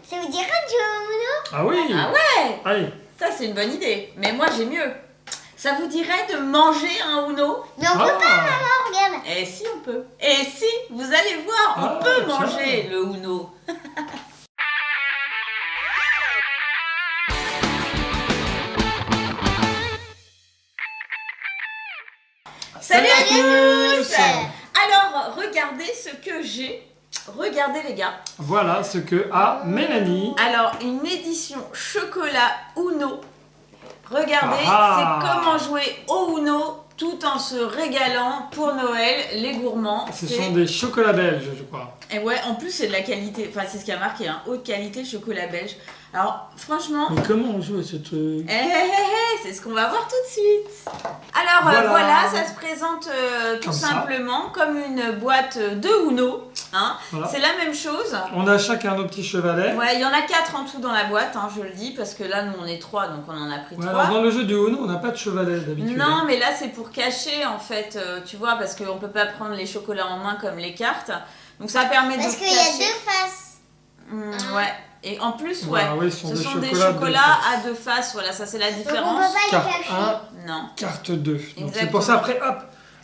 Ça vous dirait de jouer au Uno? Ah oui. Ah ouais. Allez. Ça, c'est une bonne idée. Mais moi, j'ai mieux. Ça vous dirait de manger un Uno? Mais on peut pas, maman, regarde. Et si, on peut. Et si, vous allez voir, on peut manger le Uno. Salut à tous! Alors, regardez ce que j'ai. Regardez les gars. Voilà ce que a Mélanie. Alors, une édition chocolat Uno. Regardez, Ah. c'est comment jouer au Uno tout en se régalant pour Noël, les gourmands. Ce sont des chocolats belges, je crois. Et ouais, en plus c'est de la qualité, enfin c'est ce qui a marqué, hein, haute qualité chocolat belge. Alors franchement... Mais comment on joue à ce truc? C'est ce qu'on va voir tout de suite. Alors voilà, ça se présente tout simplement comme une boîte de Uno. Hein. Voilà. C'est la même chose. On a chacun nos petits chevalets. Ouais, il y en a 4 en tout dans la boîte, hein, je le dis, parce que là nous on est 3, donc on en a pris 3. Alors, dans le jeu du Uno, on n'a pas de chevalet d'habitude. Non, mais là c'est pour cacher en fait, tu vois, parce qu'on peut pas prendre les chocolats en main comme les cartes. Donc ça permet Parce de qu'il y cacher. a deux faces. Ouais. Et en plus, Voilà, ouais, oui, ce sont des chocolats à deux faces. Voilà, ça c'est la Donc on différence. peut pas les Carte cacher. 1, Non. carte 2. Donc c'est Exactement. pour ça, après, hop,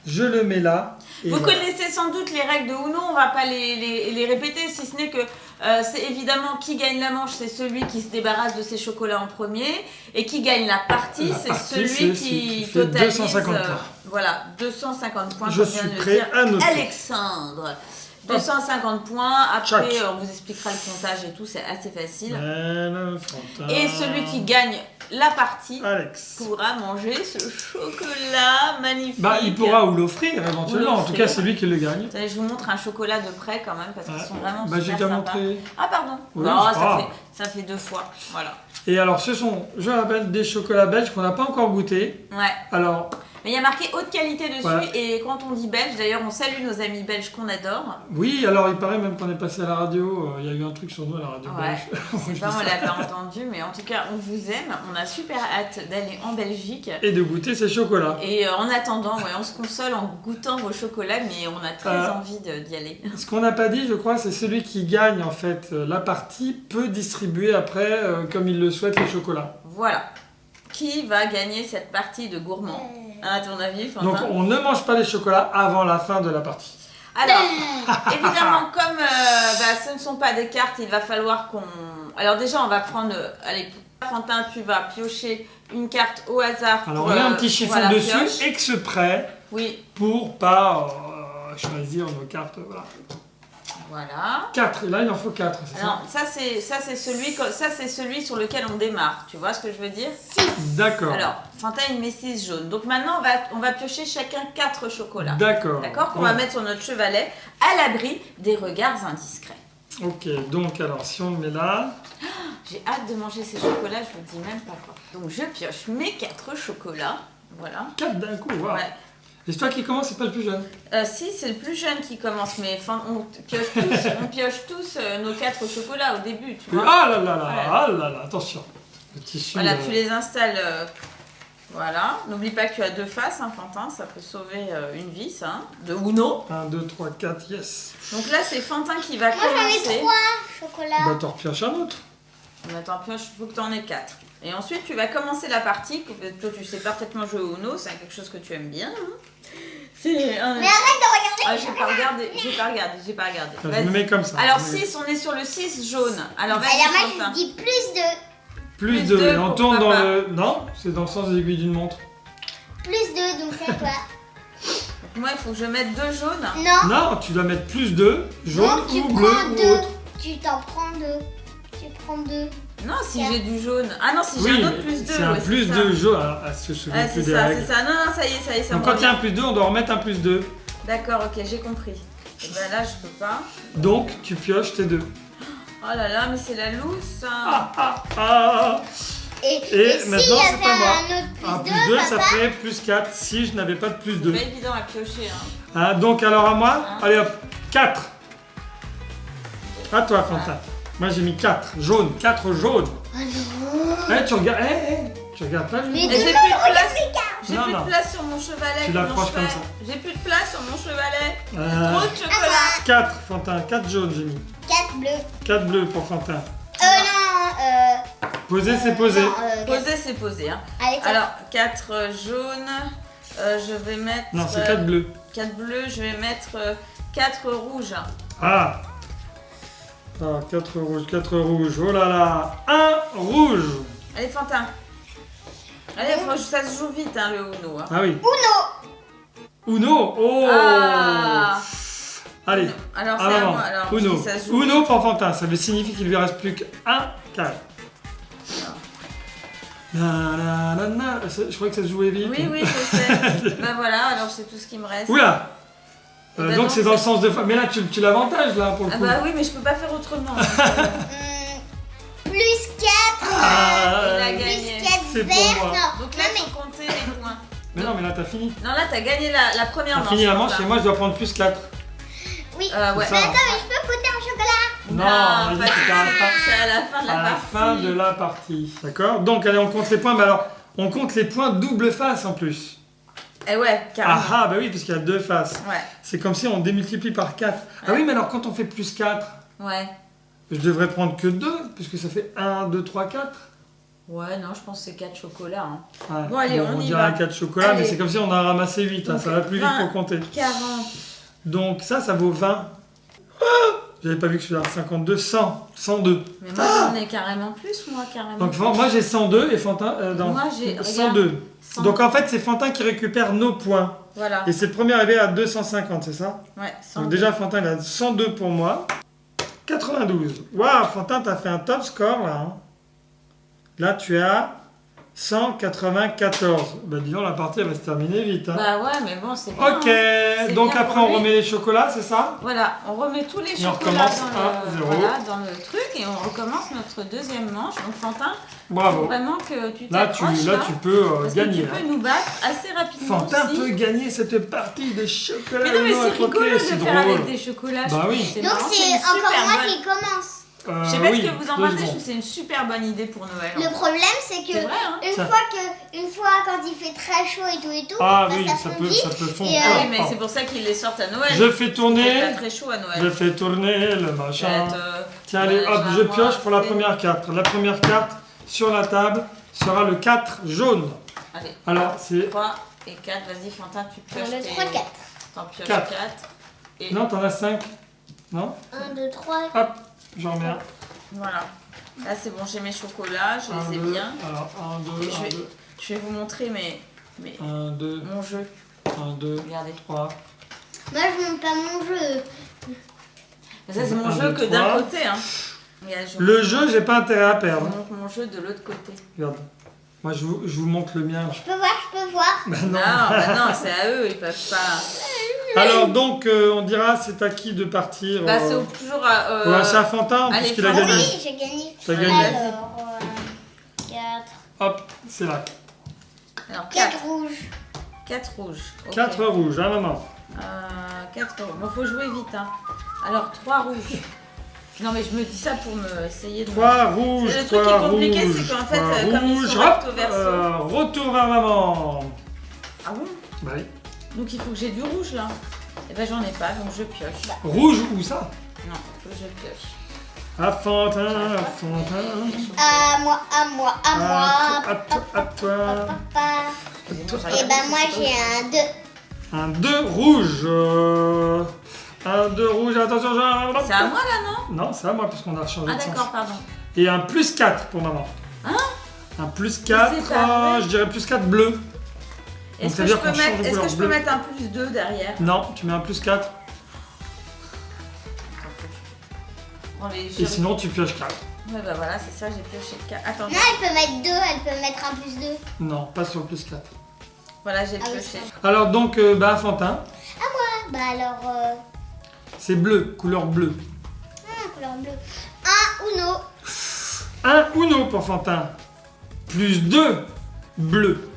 je le mets là. Et Vous voilà. connaissez sans doute les règles de Uno, on va pas les répéter, si ce n'est que c'est évidemment qui gagne la manche, c'est celui qui se débarrasse de ses chocolats en premier, et qui gagne la partie, La c'est partie, celui c'est qui fait totalise 250 points. voilà, 250 points. Je comme vient suis de le prêt dire à noter. Alexandre. 250 points, après Tchac. on vous expliquera le comptage et tout, c'est assez facile. Fantin. Et celui qui gagne la partie Alex. pourra manger ce chocolat magnifique. Bah, il pourra ou l'offrir éventuellement. En tout cas, c'est lui qui le gagne. Attendez, je vous montre un chocolat de près quand même parce qu'ils sont vraiment Bah, j'ai super déjà sympas. montré. Ah pardon. Oui, non, c'est pas grave. ça fait 2 fois. Voilà. Et alors, ce sont, je rappelle, des chocolats belges qu'on n'a pas encore goûté. Ouais. Alors, Mais il y a marqué haute qualité dessus Voilà. et quand on dit belge, d'ailleurs on salue nos amis belges qu'on adore. oui, alors il paraît même qu'on est passé à la radio. Il y a eu un truc sur nous à la radio Ouais. belge. Je sais pas, on l'a pas entendu, mais en tout cas on vous aime. On a super hâte d'aller en Belgique. Et de goûter ces chocolats. Et en attendant, ouais, on se console en goûtant vos chocolats, mais on a très envie d'y aller. Ce qu'on n'a pas dit, je crois, c'est celui qui gagne en fait la partie peut distribuer après, comme il le souhaite, les chocolats. Voilà. Qui va gagner cette partie de gourmand? À ton avis, Fantin? Donc on ne mange pas les chocolats avant la fin de la partie. Alors, évidemment, comme ce ne sont pas des cartes, il va falloir qu'on... Alors déjà, on va prendre... allez, Fantin, tu vas piocher une carte au hasard. Alors pour, on met un petit chiffon voilà, dessus, pioche. exprès, Oui, pour pas choisir nos cartes. Voilà. voilà. 4, et là il en faut 4, c'est ça? Alors, ça c'est celui sur lequel on démarre. Tu vois ce que je veux dire? D'accord. Alors, Fantin, il met 6 jaunes. Donc maintenant, on va piocher chacun 4 chocolats. D'accord. D'accord? Qu'on Ouais. va mettre sur notre chevalet à l'abri des regards indiscrets. Ok, donc alors si on le met là, J'ai hâte de manger ces chocolats, je vous dis même pas quoi. Donc je pioche mes 4 chocolats. Voilà. 4 d'un coup, waouh. Ouais. Et c'est toi qui commence, c'est pas le plus jeune? Si, c'est le plus jeune qui commence, mais on pioche tous nos 4 chocolats au début, tu vois. Ah là là là, Voilà. ah là là, attention. Le tissu. Voilà, tu les installes. Voilà. N'oublie pas que tu as 2 faces, hein, Fantin, ça peut sauver une vie, ça. Hein, de Uno. 1, 2, 3, 4, yes. Donc là, c'est Fantin qui va Moi j'en ai commencer. 3 chocolats. Bah t'en repioches un autre. On attend, pioche, il faut que tu en aies 4. Et ensuite, tu vas commencer la partie. Toi, tu sais parfaitement jouer au Uno, c'est quelque chose que tu aimes bien. Hein. C'est un... Mais arrête de regarder. Ah, j'ai pas regardé. Je me Vas-y. mets comme ça. Alors Je me mets- 6, on est sur le 6 jaune. Alors vas-y, Alors moi Fantin. je dis plus de. Plus plus 2, deux et on pour tourne dans papa. le... Non, c'est dans le sens des aiguilles d'une montre. Plus de, donc c'est toi. Moi, il faut que je mette 2 jaunes. Non. Non, tu dois mettre plus 2, jaune Non, tu ou bleu prends ou 2. autre. Tu t'en prends 2. Tu prends 2. Non, si j'ai du jaune. Ah non, si j'ai Oui, un autre plus 2. c'est un plus 2 jaune. Alors, elle se souvient Ah, plus c'est des ça, règles. c'est ça. Non, ça y est, ça Donc me quand il y a un revient. plus 2, on doit remettre un plus 2. D'accord, ok, j'ai compris. Et ben là, je peux pas. Donc tu pioches tes 2. Oh là là, mais c'est la loose. Et si maintenant, il a c'est fait pas moi. un Un autre plus plus 2, 2, ça papa. ferait plus 4 si je n'avais pas de plus C'est 2. pas évident à piocher. Hein. Hein, donc alors à moi, Hein. allez hop, 4. À toi, Fantin. Moi j'ai mis 4 jaunes, 4 jaunes. Oh non. Tu regardes, tu regardes pas, Mais Julie? Et j'ai plus de place. J'ai Non, plus non. de place sur mon chevalet. Tu comment l'approches je comme fais ça. J'ai plus de place sur mon chevalet. Trop de chocolat. 4, Fantin, 4 jaunes j'ai mis. 4 bleus. 4 bleus pour Fantin. Non, Poser, c'est poser. Non, Poser, c'est poser. Hein. Allez, tiens. Alors, 4 jaunes. Je vais mettre. Non, c'est 4 bleus. 4 bleus, je vais mettre 4 rouges. Ah. Ah, 4 rouges, 4 rouges. Oh là là. Un rouge. Allez, Fantin. Allez, ça se joue vite, hein, le Uno. Hein. Ah oui. Uno. Uno. Oh. Ah. Allez. Alors, c'est Ah à non, moi. Alors, Uno. ça se joue. Uno pour Fantin. Ça veut signifier qu'il lui reste plus qu'un carré. Je crois que ça se jouait vite. Oui, oui, je sais. Ben voilà, alors c'est tout ce qui me reste. Oula. Eh ben Donc non, c'est dans le sens de... Mais là, tu l'avantages, là, pour le Ah coup. bah oui, mais je peux pas faire autrement. Plus 4. Ah, Il a Plus gagné. 4 c'est pour verts. moi. Non, Donc là, non, il faut compter les points. Mais non, mais là, t'as fini. Non, là, t'as gagné la première T'as manche. fini la manche Fantin. et moi, je dois prendre plus 4. Oui. Ouais. Ça. Mais attends, mais je peux goûter un chocolat. Non, pas vas-y, du c'est à la tout. fin. C'est à la fin de la À la partie. fin de la partie. D'accord. Donc, allez, on compte les points. Mais alors, on compte les points double face en plus. Eh ouais, carrément. Ah, bah oui, parce qu'il y a 2 faces. Ouais, C'est comme si on démultiplie par 4. Ah oui, mais alors, quand on fait plus 4, ouais. je devrais prendre que 2, puisque ça fait 1, 2, 3, 4. Ouais, non, je pense que c'est 4 chocolats. Hein. Ouais. Bon, allez, on y dirait va. un 4 chocolat, mais Allez. c'est comme si on a ramassé 8. Donc, Ça va plus vite 20. pour compter. 40. Donc, ça vaut 20. Ah, j'avais pas vu que celui-là, 52, 100, 102. Mais moi, j'en ai carrément plus, moi, carrément. Donc, moi, j'ai 102 et Fantin, Moi, j'ai- 102. 100. Donc, en fait, c'est Fantin qui récupère nos points. Voilà. Et c'est le premier arrivé à 250, c'est ça? Ouais, 100. Donc, déjà, Fantin, il a 102 pour moi. 92. Waouh, Fantin, t'as fait un top score, là. Hein. Là, tu as 194. Bah, dis donc, la partie, elle va se terminer vite. Hein. Bah ouais, mais bon, c'est bien. Ok, C'est donc bien après, pour on lui. remet les chocolats, c'est ça? Voilà, on remet tous les Et on chocolats recommence dans, à le, 0. voilà, dans le truc et on recommence notre deuxième manche. Donc Fantin, faut Bravo. vraiment que tu Là, t'accroches là, tu peux parce gagner. que tu peux nous battre assez rapidement Fantin aussi. peut gagner cette partie de chocolat. Mais non, mais Uno c'est à croquer, rigolo de c'est faire drôle. avec des chocolats. Bah je oui. trouve. C'est Donc marrant, c'est une encore super moi bonne- qui commence. Je sais pas oui, ce que vous en 2 pensez, je trouve secondes. que c'est une super bonne idée pour Noël. Le problème c'est que C'est vrai, hein. une Ça- fois quand il fait très chaud et tout, Ah bah, oui, ça ça fond peut vite. fondre. Et, Ah oui, mais c'est pour ça qu'ils les sortent à Noël. Je fais C'est tourner, pas très chaud à Noël. je fais tourner le machin. Peut-être, Tiens, allez, hop, je moi, pioche pour la c'est- première carte. La première carte sur la table sera le 4 jaune. Allez, Alors, c'est... 3 et 4, vas-y Fantin, tu pioches Le tes... 3, 4. T'en pioches 4. 4. Et Non, t'en as 5. Non? 1, 2, 3. Hop, j'en mets un. voilà. Là c'est bon, j'ai mes chocolats, je les ai 2. bien. Alors, 1, 2, Et 1, 2. Je vais vous montrer 1, 2, mon jeu. 1, 2, Regardez. 3. Moi je monte pas mon jeu. Mais ça c'est mon 1, jeu 2, que d'un 3. côté. Hein. Regarde, je Le montre- jeu, j'ai pas intérêt à je perdre. montre mon jeu de l'autre côté. Regarde. Moi, je vous montre le mien. Là. Je peux voir. Bah, Non, non. bah non, c'est à eux, ils peuvent pas. Alors, donc, on dira, c'est à qui de partir Bah c'est toujours à. Ouais, c'est à Fantin, allez, puisqu'il a Ah Fantin. gagné. oui, j'ai gagné. T'as Allez, gagné. Alors, 4. Hop, c'est là. Alors 4 4. rouges. 4 rouges. Ok. 4 rouges, hein, maman. 4 rouges. Bon, faut jouer vite. Hein. Alors 3 rouges. Non mais je me dis ça pour me essayer de. 3 rouges, Le truc qui est 3 compliqué, rouges, c'est qu'en fait, 3 comme ils rouges, sont hop, recto verso. retour vers maman. Ah bon? Bah oui. Donc il faut que j'ai du rouge là. Et ben j'en ai pas, donc je pioche. Rouge ou ça? Non, faut que je pioche. À Fantin, à Fantin. À moi. À toi, à toi. Papa. Et ben moi j'ai un 2. Un 2 rouge. Un 2 rouge, attention, C'est à moi là, non? Non, c'est à moi, puisqu'on a changé Ah de sens. d'accord, pardon. Et un plus 4 pour maman. Hein? Un plus 4, C'est pas vrai. je dirais plus 4 bleu. Est-ce ça que veut je dire peux qu'on change de mettre, est-ce couleur que je peux bleue. mettre un plus 2 derrière? Non, tu mets un plus 4. Bon, les Et sinon, tu pioches 4. Ouais bah voilà, c'est ça, j'ai pioché 4. Attends, Non, elle peut mettre 2, elle peut mettre un plus 2. Non, pas sur le plus 4. voilà, j'ai Ah oui, pioché. Alors donc, bah Fantin, Bah alors, c'est bleu, couleur bleue. couleur bleue. 1 Uno. Un Uno pour Fantin. Plus 2 bleu.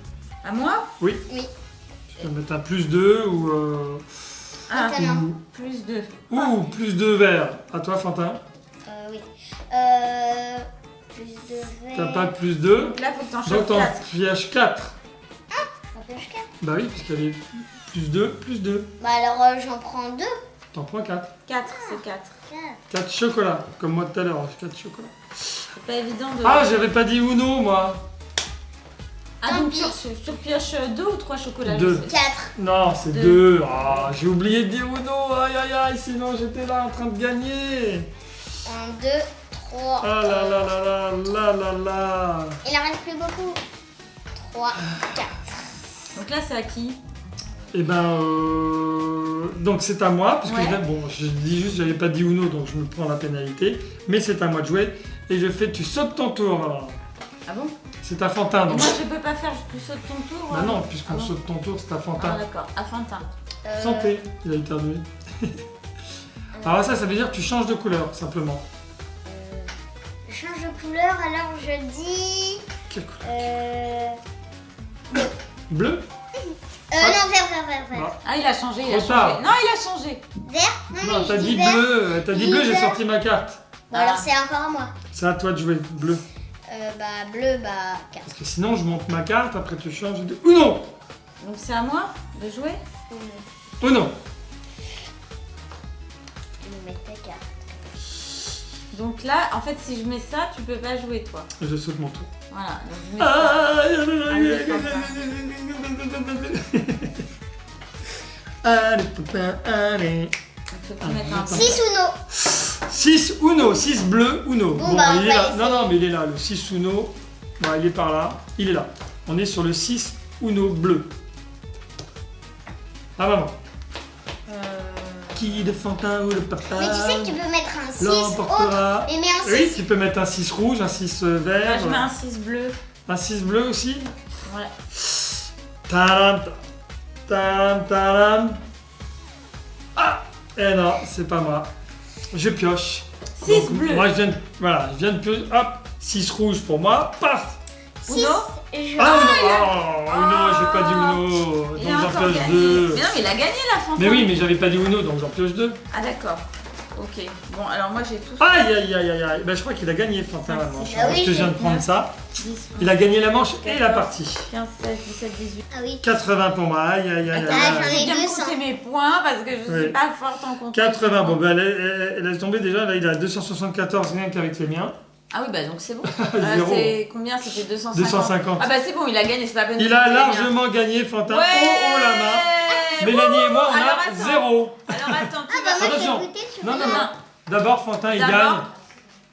À moi? Oui. Oui. Tu peux mettre un plus 2 ou, Ah, Maintenant. plus 2. ou plus 2 vert. À toi Fantin. Oui. Plus 2 T'as verts. pas de plus 2. Donc là, faut que t'en Donc chopes t'en 4. pioches 4. On pioche 4. Bah oui, puisqu'elle est plus 2, plus 2. Bah alors j'en prends 2. T'en prends 4. 4, c'est 4. 4. 4 chocolats, comme moi tout à l'heure, 4 chocolats. C'est pas évident de... Ah, j'avais pas dit Uno, moi. Ah, donc tu pioches 2 ou 3 chocolats? 2. 4. Non, c'est 2. Ah, j'ai oublié de dire Uno. Aïe, aïe, aïe, sinon j'étais là en train de gagner. 1, 2, 3. Ah là là là là là là là. Il en reste plus beaucoup. 3, 4. Donc là, c'est à qui? Eh ben, donc c'est à moi, puisque Ouais. bon, je dis juste, j'avais pas dit Uno, donc je me prends la pénalité. Mais c'est à moi de jouer. Et je fais, tu sautes ton tour. Alors. Ah bon? C'est à Fantin, Et donc. moi, je peux pas faire, tu sautes ton tour? Bah non, puisqu'on Ah bon? saute ton tour, c'est à Ah Fantin. d'accord, à Fantin. Santé, il a éternué. Alors ça veut dire que tu changes de couleur, simplement. Je change de couleur, alors je dis... Quelle couleur? Bleu? Non, vert. Ah. Ah, il a changé, il a Trop tard. changé. Non, il a changé. Vert? Non, mais t'as je dit vert. bleu, t'as dit bleu, j'ai Vert. sorti ma carte. Bon, alors c'est encore à moi. C'est à toi de jouer, bleu. Bleu, 4. Parce que sinon, je monte ma carte, après tu changes de... Ou non! Donc c'est à moi de jouer? Ou non! Je mets ta carte. Donc là, en fait, si je mets ça, tu peux pas jouer, toi. Je saute mon tour. Voilà, donc je mets ça. Allez, Fantin, allez. Donc faut que tu mettes un... 6 ou non? 6 Uno, 6 bleu Uno. Bon, bah, il on est va là. Non, essayer. non, mais il est là, le 6 Uno. Bon, il est par là. Il est là. On est sur le 6 Uno bleu. Ah, maman. Qui de Fantin ou le papa Mais tu sais que tu peux mettre un 6 l'emportera. Et mets un 6. Oui, tu peux mettre un 6 rouge, un 6 Là, vert. je mets un 6 bleu. Un 6 bleu aussi. Ouais. Tadam, tadam, tadam. Ah! Eh non, c'est pas moi. Je pioche. 6 Donc, bleu. Moi, je viens de piocher. Hop, 6 rouge pour moi. Paf! 6. Uno. Je... Ah, Uno! Oh, Uno, j'ai pas dit Uno. Il a Donc, j'en encore pioche gagné. 2. Mais non, mais il a gagné la Fantin. Mais oui, mais j'avais pas dit Uno, donc j'en pioche 2. Ah d'accord. Ok. Bon, alors moi j'ai tout. Aïe, aïe, aïe, aïe, aïe. Ben, je crois qu'il a gagné, Fantin, la manche. Ah oui, Parce que je viens de j'ai- prendre ça. 10, Il a gagné la manche et la partie. 15, 16, 17, 18. Ah oui. 80 pour moi. Aïe, aïe, aïe, Attends, aïe, j'en aïe. ai je vais bien 200. compter mes points parce que je Oui. suis pas forte en compte. 80, bon, ben, elle laisse tomber déjà. Là, il a 274 rien qu'avec les miens. Ah oui, bah donc c'est bon. Zéro. C'est combien? C'était 250. 250. Ah bah c'est bon, il a gagné, c'est pas la peine de Il a compter les miens. largement gagné, Fantin. Ouais. Oh la main. Mélanie et moi, on Alors, a attends. 0. Alors attends, tu Ah bah moi Attention. je vais goûter, tu Non, veux non, bien? non. D'abord, Fantin, il D'abord, gagne.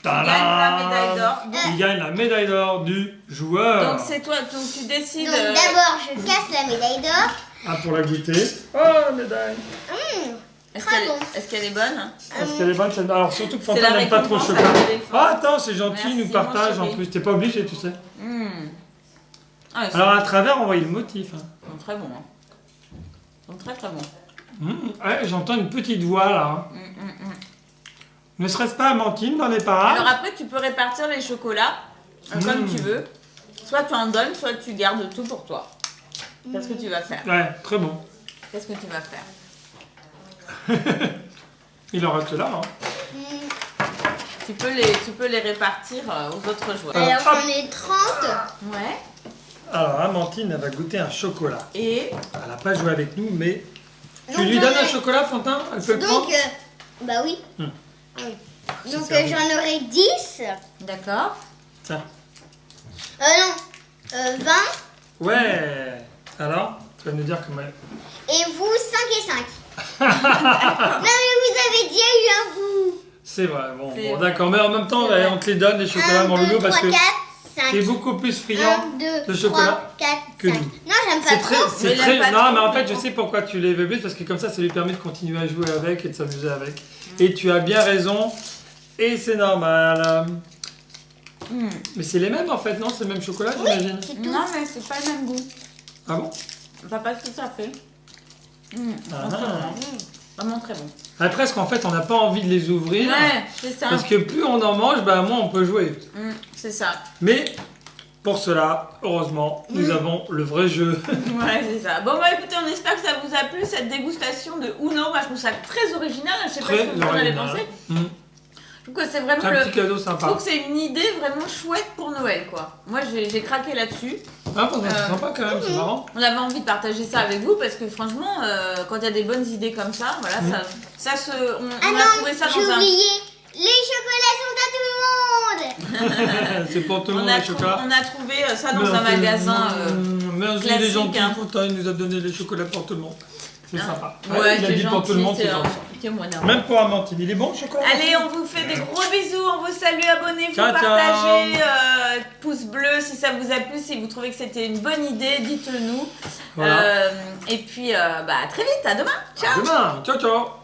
tu gagnes la médaille d'or. Il gagne la médaille d'or du joueur. Donc c'est toi, donc tu décides. Donc d'abord je casse la médaille d'or. Ah, pour la goûter. Oh, la médaille. Est-ce très qu'elle bon. est, est-ce qu'elle est bonne? Est-ce qu'elle est bonne celle-là? Alors, surtout que C'est Fantin la n'aime pas trop le récompense chocolat. à l'éléphant. Ah, attends, c'est gentil, il Merci, nous partage mon en chéri. plus. T'es pas obligé, tu sais. Ah, ils Alors, à travers, on voit le motif. Hein. sont très bons. Hein. Ils sont très très bons. Ouais, j'entends une petite voix là. Hein. Ne serait-ce pas Amandine dans les parages? Alors après, tu peux répartir les chocolats comme tu veux. Soit tu en donnes, soit tu gardes tout pour toi. Qu'est-ce que tu vas faire? Ouais, très bon. Qu'est-ce que tu vas faire? Il en reste là. Hein. Tu peux les répartir aux autres joueurs. Alors hop. j'en ai 30. Ouais. Alors, Amandine, elle va goûter un chocolat. Et Elle n'a pas joué avec nous, mais. Tu Donc, lui j'en donnes un ai- chocolat, Fantin? Elle peut le prendre? Donc, bah oui. Hmm. Oui. Donc servi. j'en aurai 10. d'accord. Tiens. Non. 20. Ouais. Alors, tu vas nous dire comment elle. Et vous 5 et 5. Non mais vous avez déjà eu un bout. C'est vrai, bon, C'est bon vrai. d'accord. Mais en même temps, C'est vrai. on te les donne, les chocolats, 1, mon 2, loulou, 3, parce que 4, 5. t'es beaucoup plus friand 1, 2, de chocolat 3, 4, que 5. nous. Non, j'aime C'est pas très, trop. Mais c'est il très. aime pas Non, trop, mais en mais fait, je bon. sais pourquoi tu les veux plus, parce que comme ça lui permet de continuer à jouer avec et de s'amuser avec. Et tu as bien raison, et c'est normal. Mais c'est les mêmes en fait, non? C'est le même chocolat, j'imagine. C'est tout. Non, mais c'est pas le même goût. Ah bon? Pas tout à fait. Ah. Vraiment très bon. Après, parce qu'en fait, on n'a pas envie de les ouvrir. Ouais, c'est ça. Parce que plus on en mange, bah moins on peut jouer. C'est ça. Mais pour cela, heureusement, nous avons le vrai jeu. Ouais, c'est ça. Bon, bah écoutez, on espère que ça vous a plu cette dégustation de Uno. Moi, je trouve ça très original. Je sais pas Très ce que vous en avez original. pensé. Mm. Je trouve que c'est vraiment C'est un le. petit cadeau Je sympa. trouve que c'est une idée vraiment chouette pour Noël, quoi. Moi, j'ai craqué là-dessus. Ah, franchement, c'est sympa quand même, c'est marrant. On avait envie de partager ça avec vous parce que franchement, quand il y a des bonnes idées comme ça, voilà, on Ah a non, trouvé ça j'ai dans un. oublié. Les chocolats sont à tout le monde. C'est pour tout le monde On les chocolats. a trouvé ça dans un magasin. Merci les classique, gentils, hein. Quentin, il nous a donné les chocolats pour tout le monde. C'est Hein. sympa. Ouais, il a c'est dit pour tout le monde, gentil, c'est gentil. témoignage. Même pour Amandine, il est bon le chocolat? Allez, on vous fait des gros bisous, on vous salue, abonnez-vous, Ciao, ciao. partagez, pouce bleu si ça vous a plu, si vous trouvez que c'était une bonne idée, dites-le nous. Voilà. Et puis, à très vite, à demain, ciao. À demain, ciao ciao.